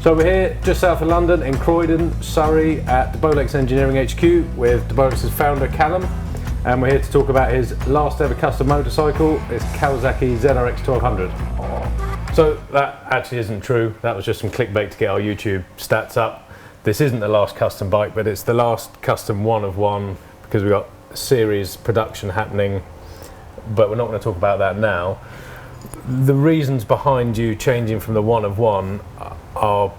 So we're here just south of London in Croydon, Surrey at the Bolex Engineering HQ with Bolex's founder Callum, and we're here to talk about his last ever custom motorcycle. It's Kawasaki ZRX 1200. So that actually isn't true. That was just some clickbait to get our YouTube stats up. This isn't the last custom bike, but it's the last custom one of one because we've got series production happening, but we're not going to talk about that now. The reasons behind you changing from the one of one are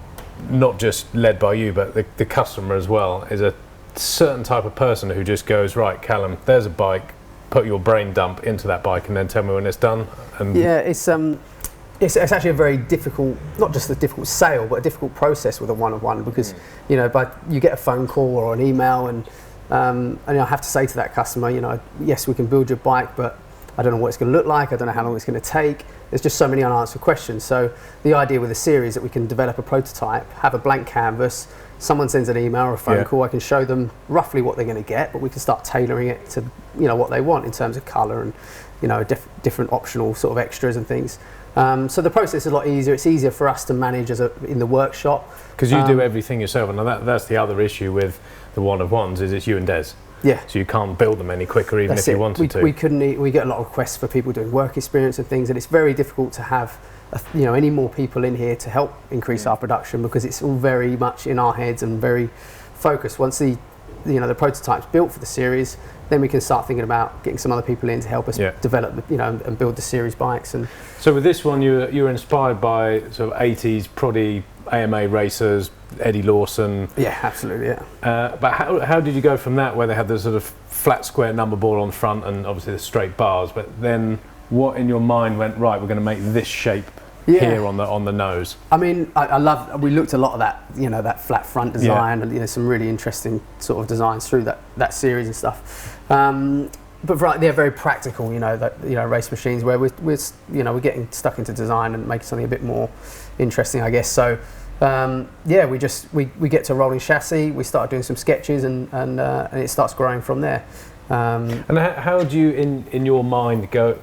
not just led by you, but the customer as well is a certain type of person who just goes, right, Callum, there's a bike, put your brain dump into that bike and then tell me when it's done. And yeah, it's actually a very difficult, not just a difficult sale, but a difficult process with a one-of-one because, you know, you get a phone call or an email and I have to say to that customer, you know, yes, we can build your bike, but I don't know what it's going to look like, I don't know how long it's going to take. There's just so many unanswered questions. So the idea with a series that we can develop a prototype, have a blank canvas, someone sends an email or a phone call, I can show them roughly what they're going to get, but we can start tailoring it to, you know, what they want in terms of colour and, you know, different optional sort of extras and things. So the process is a lot easier. It's easier for us to manage in the workshop. Because you do everything yourself, and that's the other issue with the one-of-ones is it's you and Des. Yeah. So you can't build them any quicker even if you wanted to. We get a lot of requests for people doing work experience and things, and it's very difficult to have any more people in here to help increase our production because it's all very much in our heads and very focused. Once the prototype's built for the series, then we can start thinking about getting some other people in to help us develop, and build the series bikes. And so with this one, you were inspired by sort of 80s proddy AMA racers, Eddie Lawson. Yeah, absolutely, yeah. But how did you go from that, where they had the sort of flat square number board on front and obviously the straight bars, but then what in your mind went, right, we're going to make this shape here on the nose? I mean, we looked a lot at that, that flat front design and some really interesting sort of designs through that series and stuff. But they're very practical, race machines where we're getting stuck into design and making something a bit more interesting, I guess. So we get to rolling chassis, we start doing some sketches and it starts growing from there. And how do you in your mind go?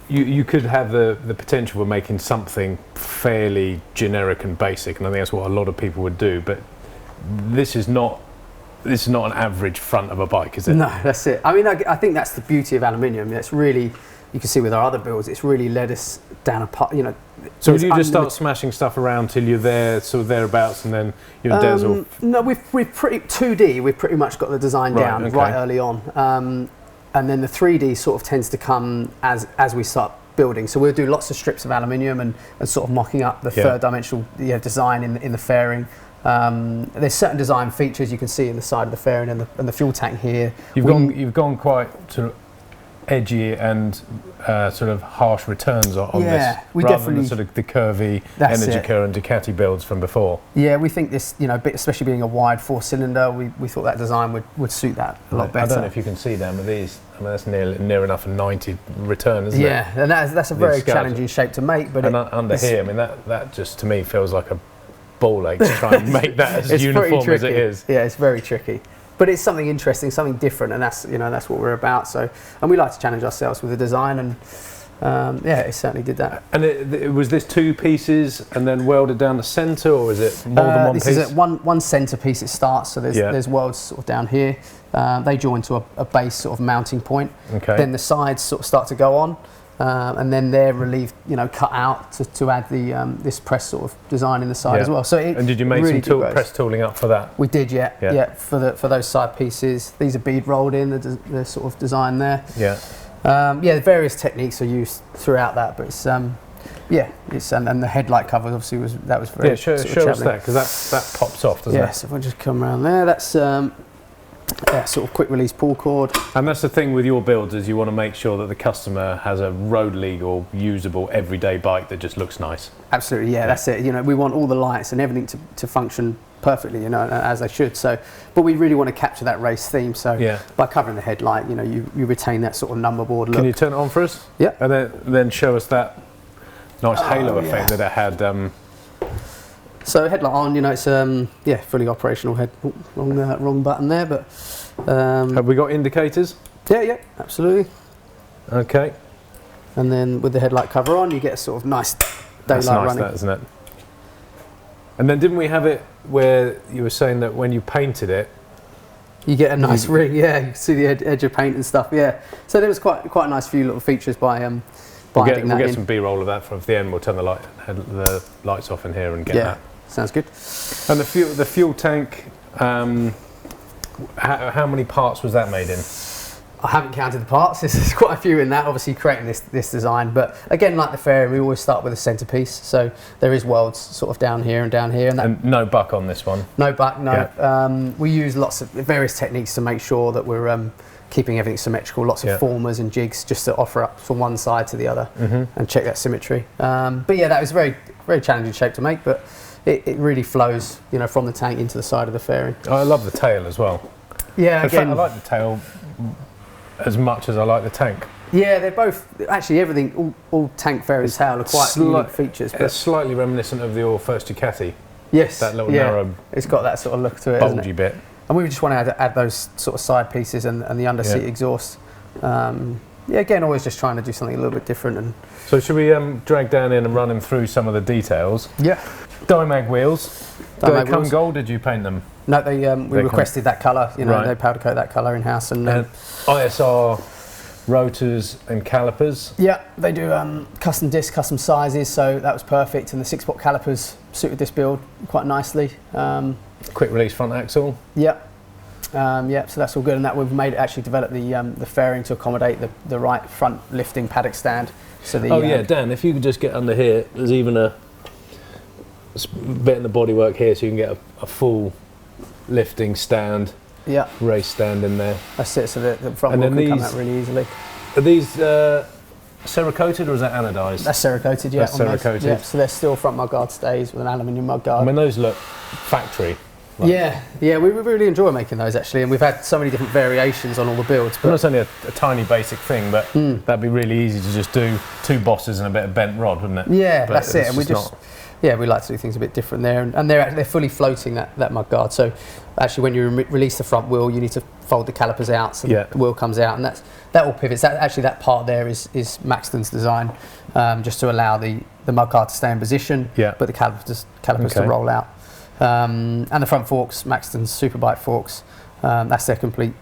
You could have the potential for making something fairly generic and basic, and I think that's what a lot of people would do. But this is not an average front of a bike, is it? No, that's it. I mean, I think that's the beauty of aluminium. It's really, you can see with our other builds, it's really led us down a path. So would you just start smashing stuff around till you're there, sort of thereabouts, and then you're Des or? No, we've pretty 2D. We've pretty much got the design down right early on. And then the 3D sort of tends to come as we start building. So we'll do lots of strips of aluminium and sort of mocking up the third dimensional design in the fairing. There's certain design features you can see in the side of the fairing and the fuel tank here. You've gone quite sort of edgy and sort of harsh returns on this, rather than sort of the curvy Energica and Ducati builds from before. Yeah, we think this, especially being a wide 4-cylinder, we thought that design would suit that a lot better. I don't know if you can see them, but these, I mean, that's near enough a 90 return, isn't it? Yeah, and that's a very challenging shape to make. But under here, I mean, that just to me feels like a ball ache to try and make that as uniform as it is. Yeah, it's very tricky. But it's something interesting, something different, and that's what we're about. So, and we like to challenge ourselves with the design, and it certainly did that. And was this 2 pieces and then welded down the centre, or is it more than one piece? This is one centre piece. It starts, so there's welds sort of down here. They join to a base sort of mounting point. Okay. Then the sides sort of start to go on. And then they're relieved, cut out to add the this press sort of design in the side as well. So and did you make really some press tooling up for that? We did, yeah, for those side pieces. These are bead rolled in, the sort of design there. Yeah. Various techniques are used throughout that, but it's and the headlight cover obviously was very show us that, because that pops off, doesn't it? Yes, if I just come around there, that's sort of quick release pull cord. And that's the thing with your builds, is you want to make sure that the customer has a road legal, usable, everyday bike that just looks nice. Absolutely, that's it. We want all the lights and everything to function perfectly, as they should. So, but we really want to capture that race theme. So, by covering the headlight, you retain that sort of number board look. Can you turn it on for us? Yeah. And then show us that nice halo effect that it had. So headlight on, it's fully operational. Wrong button there, but have we got indicators? Yeah, absolutely. Okay. And then with the headlight cover on, you get a sort of nice daylight running. That, isn't it? And then didn't we have it where you were saying that when you painted it, You get a nice ring, yeah. You can see the edge of paint and stuff, yeah. So there was quite a nice few little features by adding we'll that get in. some B-roll of that for the end. We'll turn the lights off in here and get Yeah, that. sounds good. And the fuel tank, how many parts was that made in? I haven't counted the parts. There's quite a few in that, obviously creating this design. But again, like the fairing, we always start with a centerpiece. So there is welds sort of down here and down here. And no buck on this one? No buck, no. Yeah. We use lots of various techniques to make sure that we're keeping everything symmetrical. Lots of formers and jigs just to offer up from one side to the other and check that symmetry. But yeah, that was very, very challenging shape to make, but it really flows, you know, from the tank into the side of the fairing. I love the tail as well. Yeah, in fact, I like the tail as much as I like the tank. Yeah, they're both actually everything. All tank fairings tail are quite unique features. But it's slightly reminiscent of your first Ducati. Yes, that little narrow. It's got that sort of look to it, bulgy bit. And we just want to add those sort of side pieces and the underseat exhaust. Again, always just trying to do something a little bit different. And so should we drag Dan in and run him through some of the details? Yeah. Dimag wheels. Do they come gold? Did you paint them? No, we requested that colour. You know, right. They powder coat that colour in house. And ISR rotors and calipers. Yeah, they do custom discs, custom sizes. So that was perfect, and the 6-pot calipers suited this build quite nicely. Quick release front axle. Yeah. So that's all good, and that we've made it actually develop the fairing to accommodate the right front lifting paddock stand. So the Dan, if you could just get under here, there's even a bit in the bodywork here, so you can get a full lifting stand, race stand in there. That's it. So the front wheel can come out really easily. Are these Cerakoted or is that anodised? That's Cerakoted, yeah. That's Cerakoted. Yeah, so they're still front mudguard stays with an aluminium mudguard. I mean, those look factory. Right. Yeah, we really enjoy making those actually, and we've had so many different variations on all the builds. But it's only a tiny basic thing, but that'd be really easy to just do 2 bosses and a bit of bent rod, wouldn't it? Yeah, but that's it. And we like to do things a bit different there, and they're fully floating that mudguard. So actually, when you release the front wheel, you need to fold the calipers out so the wheel comes out, and that all pivots. That part there is Maxton's design, just to allow the mudguard to stay in position, but the calipers to roll out. And the front forks, Maxton's Superbike forks, that's their complete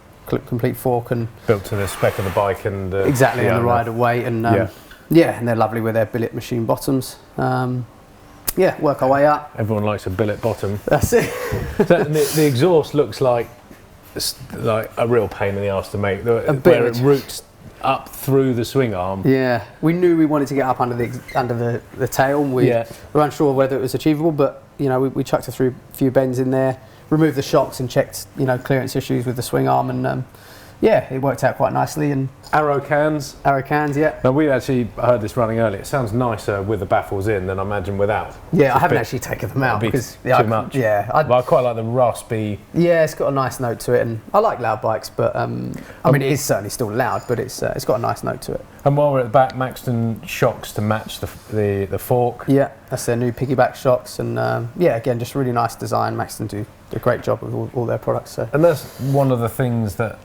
fork, and built to the spec of the bike and exactly on the rider weight, and and they're lovely with their billet machine bottoms. Work our way up. Everyone likes a billet bottom. That's it. The exhaust looks like a real pain in the arse to make, where it roots up through the swing arm. Yeah, we knew we wanted to get up under the tail. We were unsure whether it was achievable, but you know, we chucked a few bends in there, removed the shocks, and checked clearance issues with the swing arm, and it worked out quite nicely. And Arrow cans, yeah. Now we actually heard this running earlier. It sounds nicer with the baffles in than I imagine without. Yeah, I haven't actually taken them out because too much. Yeah, but I quite like the raspy. Yeah, it's got a nice note to it, and I like loud bikes, but I mean it is certainly still loud, but it's got a nice note to it. And while we're at the back, Maxton shocks to match the fork. Yeah, that's their new piggyback shocks, and again, just really nice design. Maxton do a great job with all their products. So. And that's one of the things that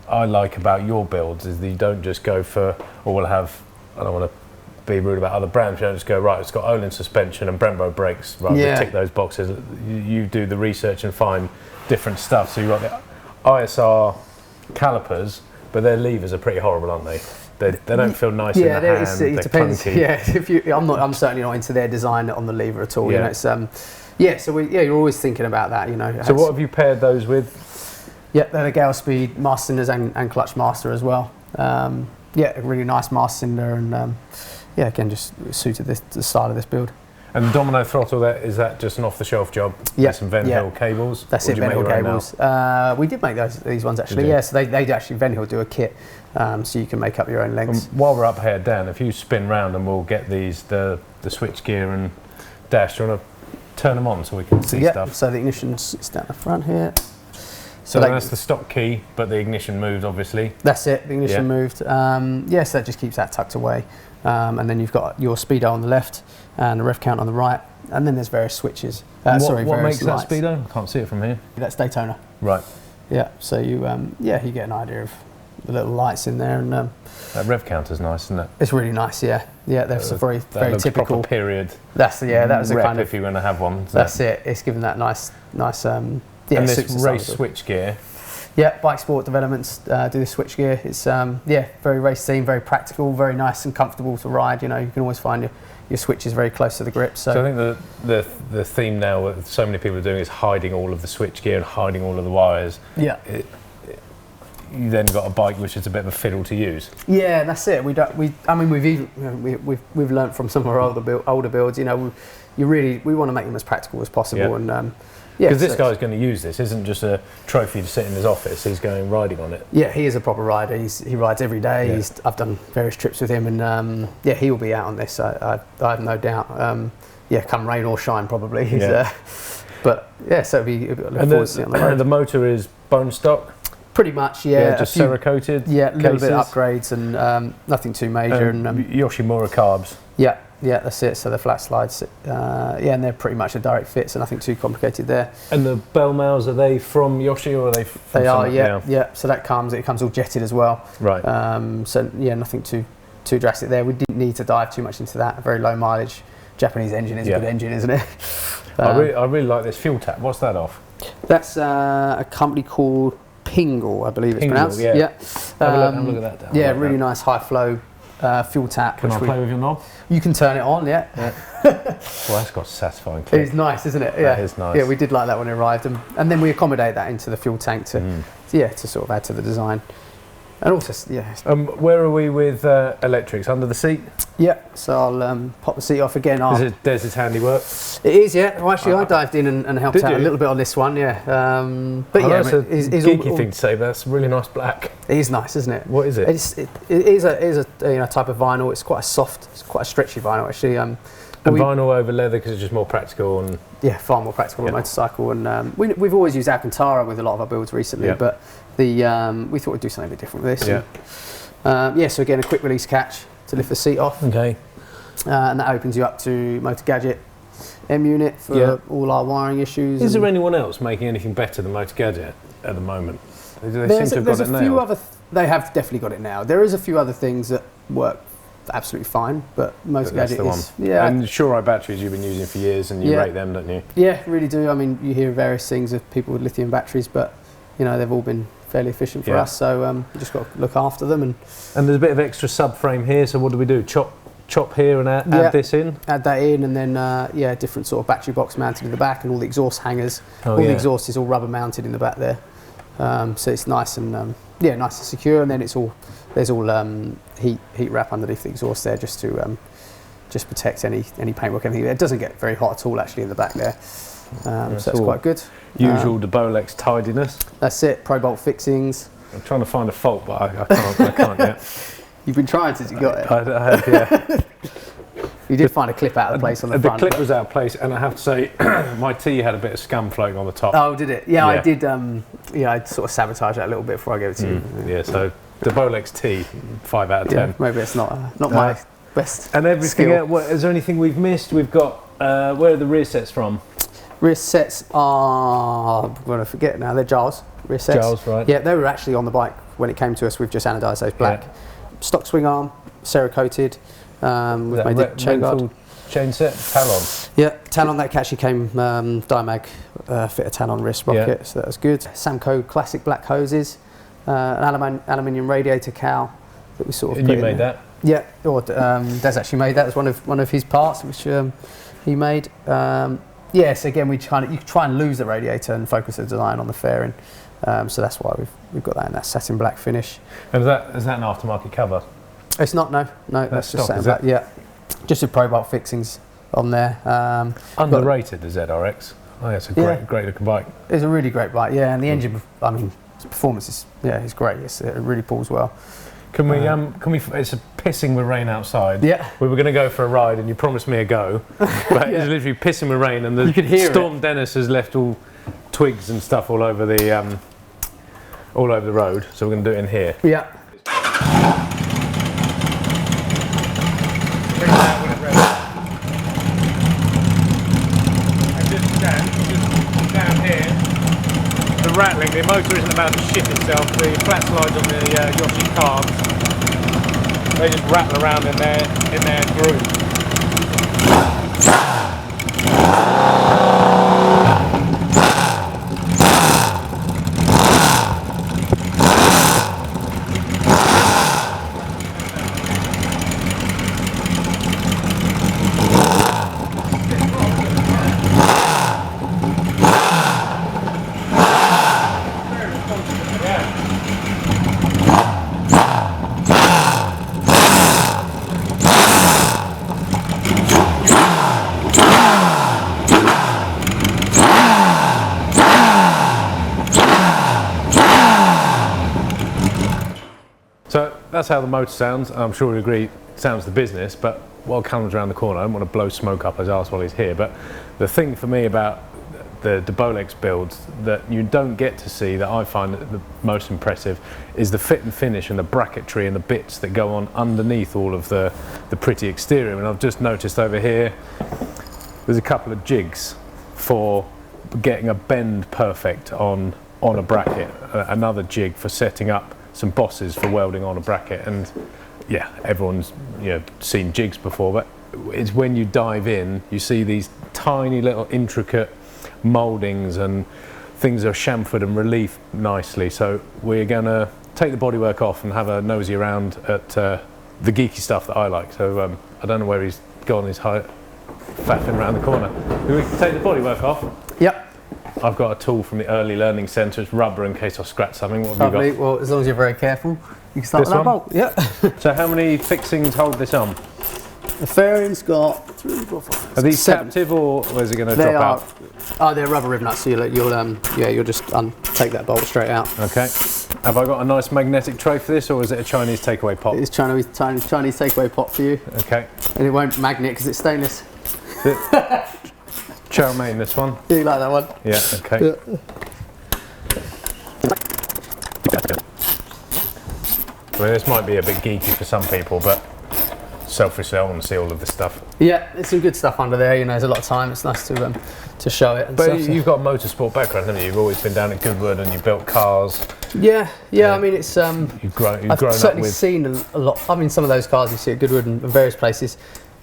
I like about your builds is that you don't just go for, or we'll have, I don't want to be rude about other brands, you don't just go, right, it's got Olin suspension and Brembo brakes, rather than tick those boxes. You do the research and find different stuff. So you've got the ISR calipers, but their levers are pretty horrible, aren't they? They don't feel nice in the hand. It depends. Clunky. Yeah, I'm certainly not into their design on the lever at all. You know, it's so you're always thinking about that. You know. So what have you paired those with? Yeah, they're the Gale Speed Master Cinders and Clutch Master as well. A really nice Master Cinder, and again, just suited the style of this build. And the Domino throttle, is that just an off-the-shelf job? Yeah. Some Van Hill cables? That's it, Van Hill cables. We did make these ones actually, so they do actually, Van Hill do a kit, so you can make up your own lengths. And while we're up here, Dan, if you spin round and we'll get these, the switch gear and dash, do you want to turn them on so we can see stuff? So the ignition sits down the front here. So that's the stock key, but the ignition moved, obviously. That's it, the ignition moved. So that just keeps that tucked away. And then you've got your speedo on the left and the ref count on the right. And then there's various switches. What makes lights. that speedo? I can't see it from here. That's Daytona. Right. Yeah, so you get an idea of the little lights in there, and That rev counter's nice, isn't it? it's really nice. Yeah, that's a very That looks typical proper period. That was the rep kind of. if you're going to have one. That's it. It's given that nice. And suits this the style race of it. switch gear. Yeah, Bike Sport Developments do the switch gear. It's very race themed, very practical, very nice and comfortable to ride. You know, you can always find your switches very close to the grip. So I think the theme now, what so many people are doing, is hiding all of the switch gear and hiding all of the wires. Yeah. You then got a bike which is a bit of a fiddle to use. Yeah, that's it. We've learnt from some of our older builds. You know, we want to make them as practical as possible. Yeah. And Because this guy's going to use this. Isn't just a trophy to sit in his office. He's going riding on it. Yeah, he is a proper rider. He rides every day. Yeah. I've done various trips with him, and he will be out on this. I have no doubt. Come rain or shine, probably. So it'll be look forward to seeing on the road. The motor is bone stock. Pretty much, Just Cerakoted. Yeah, a little bit of cases. upgrades and nothing too major. And Yoshimura carbs. yeah, that's it. So the flat slides, and they're pretty much a direct fit, so nothing too complicated there. And the bell mouths, are they from Yoshi or are they from They are, someone- yeah. So it comes all jetted as well. Right. Nothing too drastic there. We didn't need to dive too much into that. A very low mileage Japanese engine is a good engine, isn't it? I really like this fuel tap. What's that off? That's a company called Pingle, I believe it's pronounced. Yeah. Have a look at that down. Yeah, I like really that. nice high flow fuel tap. Can I play with your knob? You can turn it on, yeah. Well, that's got a satisfying click. It's nice, isn't it? That is nice. Yeah, we did like that when it arrived, and then we accommodate that into the fuel tank to sort of add to the design. And also, Where are we with electrics? Under the seat? Yeah, so I'll pop the seat off again. There's his handiwork. It is, yeah. Well, actually, I dived in and helped Did out you? a little bit on this one, yeah. That's a geeky thing to say, but that's really nice black. It is nice, isn't it? What is it? It is a type of vinyl. It's quite a soft, it's quite a stretchy vinyl, actually. And vinyl over leather because it's just more practical and far more practical on a motorcycle. And we've always used Alcantara with a lot of our builds recently, but we thought we'd do something a bit different with this. Yeah. So again, a quick release catch to lift the seat off. Okay. And that opens you up to Motor Gadget M unit for all our wiring issues. Is there anyone else making anything better than Motor Gadget at the moment? They seem to have got it nailed. They have definitely got it now. There is a few other things that work absolutely fine, but Motor Gadget is... Yeah. And Sure batteries you've been using for years and you rate them, don't you? Yeah, really do. I mean, you hear various things of people with lithium batteries, but they've all been fairly efficient for us, so we just got to look after them. And there's a bit of extra subframe here, so what do? Chop here and add this in? Add that in, and then different sort of battery box mounted in the back, and all the exhaust hangers. The exhaust is all rubber mounted in the back there, so it's nice and nice and secure. And then there's all heat wrap underneath the exhaust there, just to just protect any paintwork, anything. It doesn't get very hot at all actually in the back there, so that's quite good. Usual Bolex tidiness. That's it. Pro bolt fixings. I'm trying to find a fault, but I can't yet. You've been trying since you got it. I have, yeah. You did find a clip out of place on the front. The clip was out of place, and I have to say, my tee had a bit of scum floating on the top. Oh, did it? Yeah, I did. I sort of sabotaged that a little bit before I gave it to you. Yeah, so the Bolex tee, 5 out of 10. Yeah, maybe it's not my best. And everything else, is there anything we've missed? We've got, where are the rear sets from? Rear sets are, I'm going to forget now, they're Giles. Rear sets. Giles, right. Yeah, they were actually on the bike when it came to us. We've just anodised those black. Yeah. Stock swing arm, Cerakoted. We've made the chain guard. Chain set, Talon. Yeah, Talon, that actually came Dimag, fit a Talon wrist sprocket, so that was good. Samco classic black hoses, an aluminium radiator cowl that we sort of And you made that? Yeah, Des actually made that as one of his parts, which he made. Yes, again, you try and lose the radiator and focus the design on the fairing. So that's why we've got that in that satin black finish. And is that an aftermarket cover? It's not, no, that's just satin black. Yeah, just with Pro Bolt fixings on there. Underrated, the ZRX. Oh, yeah, it's a great looking bike. It's a really great bike, yeah, and the engine, I mean, its performance is great. It really pulls well. Can we? It's pissing with rain outside. Yeah. We were going to go for a ride, and you promised me a go, but it's literally pissing with rain, and you could hear Storm Dennis has left all twigs and stuff all over the road. So we're going to do it in here. Yeah. And just down here. The rattling, the motor isn't about to shit itself. The flat slides on the Yoshi carbs, they just rattle around in their groove. So that's how the motor sounds. I'm sure you'd agree it sounds the business, but while Callum's around the corner, I don't want to blow smoke up his arse while he's here. But the thing for me about the Bolex builds that you don't get to see, that I find the most impressive, is the fit and finish and the bracketry and the bits that go on underneath all of the pretty exterior. And I've just noticed over here, there's a couple of jigs for getting a bend perfect on a bracket, another jig for setting up some bosses for welding on a bracket. And yeah, everyone's seen jigs before, but it's when you dive in, you see these tiny little intricate mouldings and things are chamfered and relief nicely. So we're gonna take the bodywork off and have a nosy around at the geeky stuff that I like. So I don't know where he's gone, he's faffing around the corner. We can take the bodywork off. Yep. I've got a tool from the Early Learning Centre. It's rubber in case I scratch something. What have Lovely. you got? Well, as long as you're very careful, you can start This with that one? bolt. Yeah. So how many fixings hold this on? The fairing's got 3, 4, 5, Are these 7. captive or is it going to They drop are. out? Oh, they're rubber rib nuts. So you'll just take that bolt straight out. Okay. Have I got a nice magnetic tray for this, or is it a Chinese takeaway pot? It's Chinese takeaway pot for you, Okay. and it won't magnet because it's stainless. Chow mein, this one. Do you like that one? Yeah. Okay. Yeah. Well, this might be a bit geeky for some people, but selfishly, I want to see all of this stuff. Yeah, there's some good stuff under there. There's a lot of time. It's nice to show it. And But stuff, so. you've got a motorsport background, haven't you? You've always been down at Goodwood and you've built cars. Yeah. I mean, it's You've grown I've up certainly with. seen a lot. I mean, some of those cars you see at Goodwood and various places,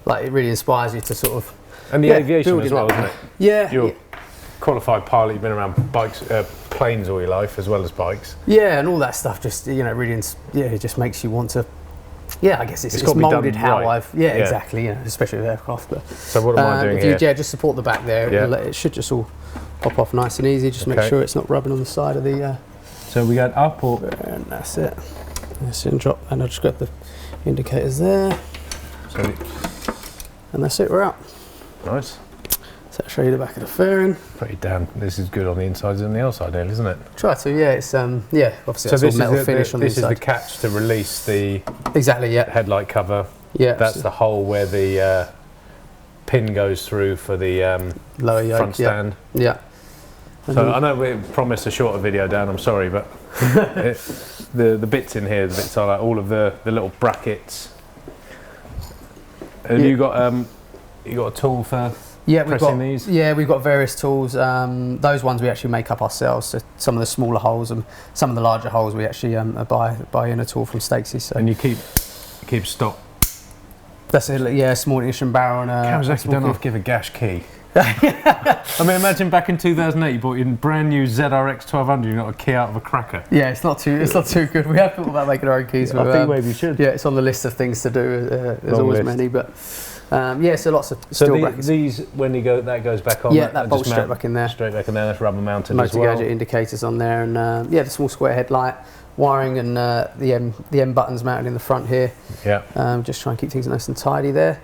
like it really inspires you to sort of. And the aviation as well, that. isn't it? Yeah. You're a qualified pilot. You've been around bikes, planes all your life, as well as bikes. Yeah, and all that stuff just really it just makes you want to. Yeah, I guess it's got to be done moulded how right. I've. Yeah, exactly. Especially with aircraft. But So what am I doing if here? you just support the back there, Yeah. it should just all pop off nice and easy. Just make Okay. sure it's not rubbing on the side of the. So we got up or And that's it. That's it. And drop. And I'll just grab the indicators there, so and that's it. We're out. nice. So I'll show you the back of the fairing. Pretty damn. This is good on the inside and the outside, there, isn't it? Try to. Yeah, it's obviously So that's this all metal is finish on the this is the inside. catch to release the Exactly. Yeah. headlight cover. Yeah. That's the hole where the pin goes through for the lower yoke. front stand. Yeah. And So then- I know we promised a shorter video, Dan. I'm sorry, but the bits in here, the bits are like all of the little brackets. Have Yeah. you got a tool for? Yeah, we've pressing got these? Yeah, we've got various tools. Those ones we actually make up ourselves. So some of the smaller holes and some of the larger holes we actually buy in a tool from Stacey. So And you keep stock. that's it. Yeah, small ignition barrel and a Kawasaki small don't have to give a gash key. I mean, imagine back in 2008, you bought your brand new ZRX 1200. You got a key out of a cracker. Yeah, it's not too good. We have thought about making our own keys. I but, think maybe you should. yeah, it's on the list of things to do. There's Long always list. many, but yeah, so lots of So steel brackets. these, when you go, that goes back on. Yeah, that bolts just straight mount back in there. Straight back in there. That's rubber mounted as Motor well. gadget indicators on there, and the small square headlight wiring, and the M buttons mounted in the front here. Yeah. Just try and keep things nice and tidy there.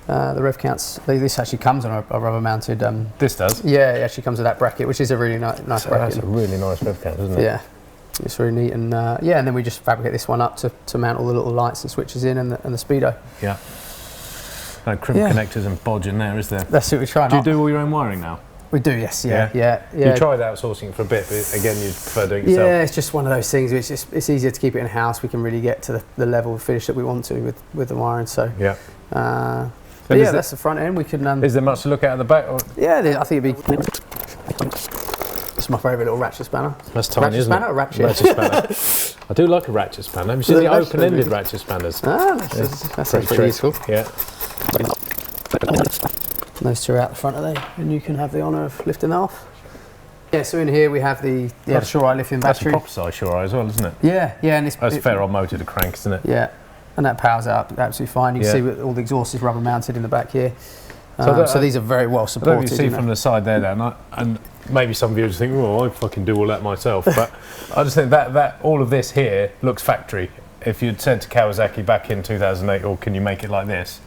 The rev counts. This actually comes on a rubber mounted. This does. Yeah, it actually comes with that bracket, which is a really nice So that's bracket. a really nice rev count, isn't it? Yeah, it's really neat, and yeah, and then we just fabricate this one up to mount all the little lights and switches in, and the speedo. Yeah. No crimp Yeah. connectors and bodge in there, is there? That's it. We try. Do you do all your own wiring now? We do. Yes. Yeah. You tried outsourcing it for a bit, but again, you prefer doing it yourself. Yeah, it's just one of those things. It's easier to keep it in house. We can really get to the level of finish that we want to with the wiring. So Yeah. but is yeah, the- that's the front end. We can Is there much to look at the back? Or? yeah, I think it'd be. It's my favourite little ratchet spanner. That's tiny, Ratchet isn't spanner it? or ratchet? Ratchet spanner. I do like a ratchet spanner. Have you seen the That's open-ended really- ratchet spanners? That's pretty useful. Yeah. Those two are out the front of there, and you can have the honour of lifting that off. Yeah, so in here we have the Shoreye lithium That's a battery. proper size Shoreye as well, isn't it? Yeah, and it's That's a fair old motor to crank, isn't it? Yeah, and that powers out absolutely fine. You can Yeah. see with all the exhaust is rubber mounted in the back here. So So these are very well I don't know supported. if you see from the side there, and maybe some viewers think, "Oh, I fucking do all that myself." But I just think that all of this here looks factory. If you'd said to Kawasaki back in 2008, "Or can you make it like this?"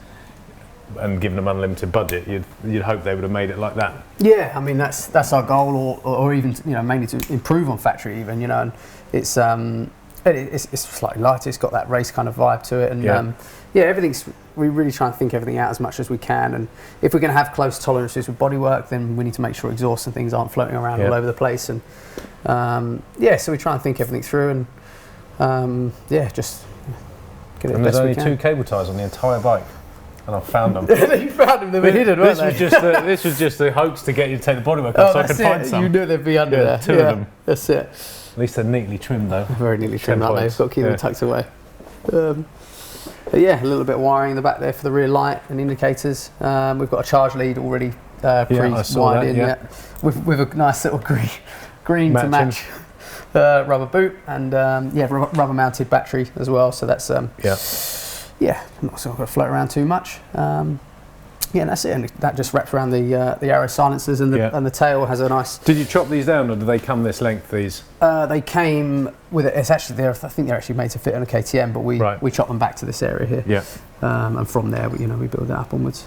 and given them unlimited budget, you'd hope they would have made it like that. Yeah, I mean that's our goal, or even mainly to improve on factory even, and it's slightly lighter. It's got that race kind of vibe to it, and everything's. We really try and think everything out as much as we can, and if we're going to have close tolerances with bodywork, then we need to make sure exhaust and things aren't floating around all over the place, and so we try and think everything through, and just get it And best there's we only can. 2 cable ties on the entire bike, and I found them. You found them; they were hidden, weren't they? This was just the hoax to get you to take the bodywork off, so I could find some. You knew they'd be under there. 2 of them. That's it. At least they're neatly trimmed though. Very neatly trimmed, aren't they? points. Got to keep them tucked away. But yeah, a little bit of wiring in the back there for the rear light and indicators. We've got a charge lead already I saw pre-wired that, in, with a nice little green to Matching. match rubber boot, and rubber mounted battery as well. So that's I'm not sort of going to float around too much. And that's it. And that just wraps around the Arrow silencers, and the tail has a nice. Did you chop these down, or do they come this length? These? They came with it. It's actually I think they're actually made to fit on a KTM, but we chop them back to this area here. Yeah. And from there, we build that up onwards.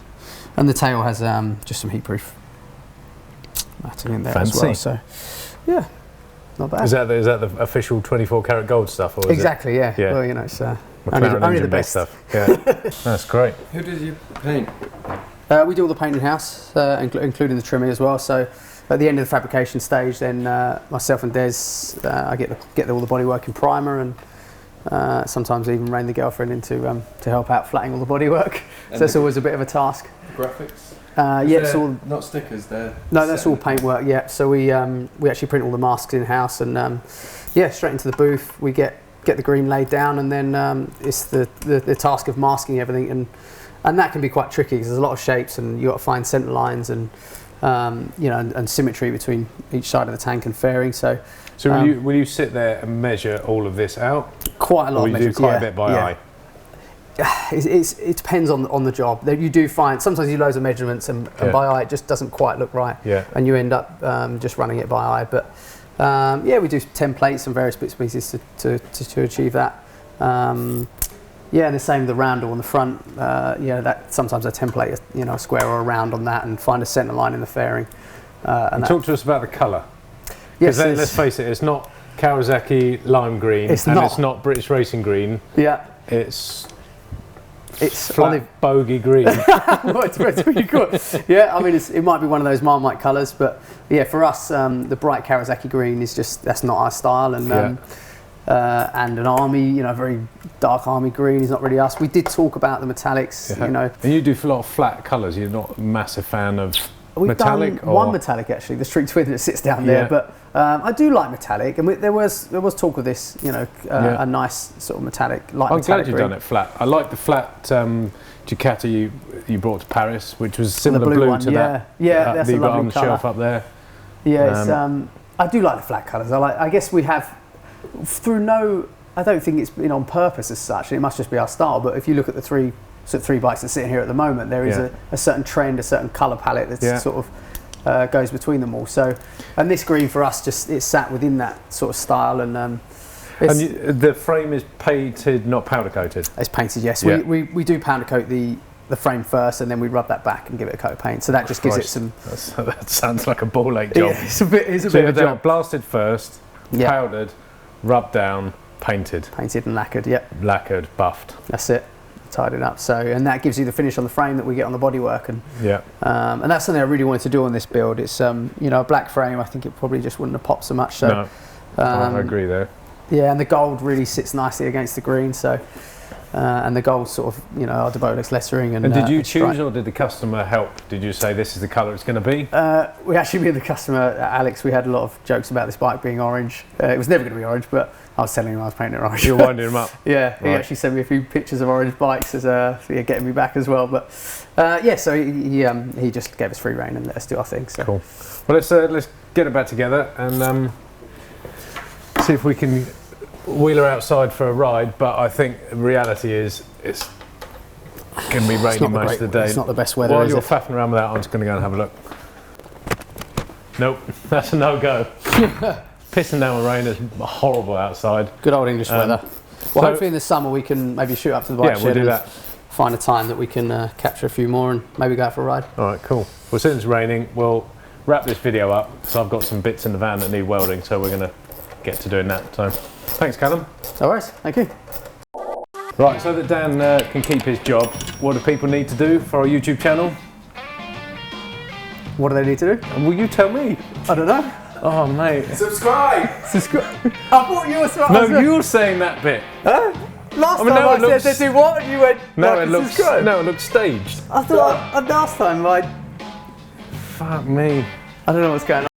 And the tail has just some heat-proof matting in there as well. So, yeah, not bad. Is that the official 24 karat gold stuff? Or is Exactly. Yeah. Yeah. Well, it's McLaren only the engine-based best stuff. Yeah. That's great. Who does you paint? We do all the paint in-house, including the trimming as well. So at the end of the fabrication stage, then myself and Des, I get all the bodywork in primer, and sometimes even rein the girlfriend in to help out flattening all the bodywork. So it's always a bit of a task. Graphics? It's all not stickers. They're that's all paintwork. Yeah. So we actually print all the masks in-house, and straight into the booth. We get the green laid down, and then it's the task of masking everything, and that can be quite tricky because there's a lot of shapes, and you've got to find centre lines and and symmetry between each side of the tank and fairing. So will you sit there and measure all of this out? Quite a lot. Or of you do measures, quite a bit by eye? It depends on the job. You do find sometimes you loads of measurements, and by eye it just doesn't quite look right. Yeah. And you end up just running it by eye. But we do templates and various bits and pieces to achieve that. And the same with the roundel on the front. That sometimes I template a square or a round on that, and find a centre line in the fairing. And talk to us about the colour. Yes, Because let's face it, it's not Kawasaki lime green, It's and not. it's not British Racing green. Yeah. It's It's flat olive. bogey green. It's pretty good. Yeah, I mean, it might be one of those Marmite colours, but yeah, for us, the bright Kawasaki green is that's not our style, and an army, very dark army green is not really us. We did talk about the metallics, And you do a lot of flat colours. You're not a massive fan of We've metallic, done or one metallic actually, the Street Twin that sits down there, but I do like metallic, and there was talk of this, a nice sort of metallic, light I'm metallic glad you've green. done it flat. I like the flat Ducati you brought to Paris, which was similar blue blue one, to that. that's that a you got lovely on the colour. shelf up there. Yeah, it's, I do like the flat colours. I guess we have I don't think it's been on purpose as such. It must just be our style. But if you look at the three bikes that are sitting here at the moment, there is a certain trend, a certain colour palette that's sort of goes between them all. So, and this green for us it's sat within that sort of style, and the frame is painted, not powder coated. it's painted. Yes, Yeah. we do powder coat the frame first, and then we rub that back and give it a coat of paint. So that just gives it some. That sounds like a ball ache job. Yeah, it's a bit So of a you've done job. blasted first, powdered, rubbed down, painted, Painted and lacquered. Yep. lacquered, buffed. That's it. Tied it up. So, and that gives you the finish on the frame that we get on the bodywork, and and that's something I really wanted to do on this build. It's a black frame. I think it probably just wouldn't have popped so much. So No, I agree there. yeah, and the gold really sits nicely against the green. So and the gold sort of, our Debolex lettering. And did you stripe. choose or did the customer help? Did you say this is the colour it's going to be? We actually, me and the customer, Alex, we had a lot of jokes about this bike being orange. It was never going to be orange, but I was telling him I was painting it orange. You were winding him up. Yeah, he Right. actually sent me a few pictures of orange bikes as getting me back as well. But so he just gave us free rein and let us do our thing. So. Cool. Well, let's get it back together and see if we can wheel her outside for a ride. But I think the reality is it's going to be raining most of the day. It's not the best weather, While is you're it? faffing around with that, I'm just going to go and have a look. Nope, that's a no-go. Pissing down with rain, it's horrible outside. Good old English weather. Well, so- hopefully in the summer we can maybe shoot up to the bike Yeah, shed we'll do and that. find a time that we can capture a few more and maybe go out for a ride. All right, cool. Well, since it's raining, we'll wrap this video up. So I've got some bits in the van that need welding, so we're going to get to doing that. So thanks, Callum. No worries, thank you. Right, so that Dan can keep his job, what do people need to do for our YouTube channel? What do they need to do? And will you tell me? I don't know. Oh, mate. Subscribe! I thought you were smart. No, you were saying that bit. Huh? Last I mean, time no, I it looks- said to do what, and you went. No, like it a looks subscribe. staged. I thought last time I Fuck me. don't know what's going on.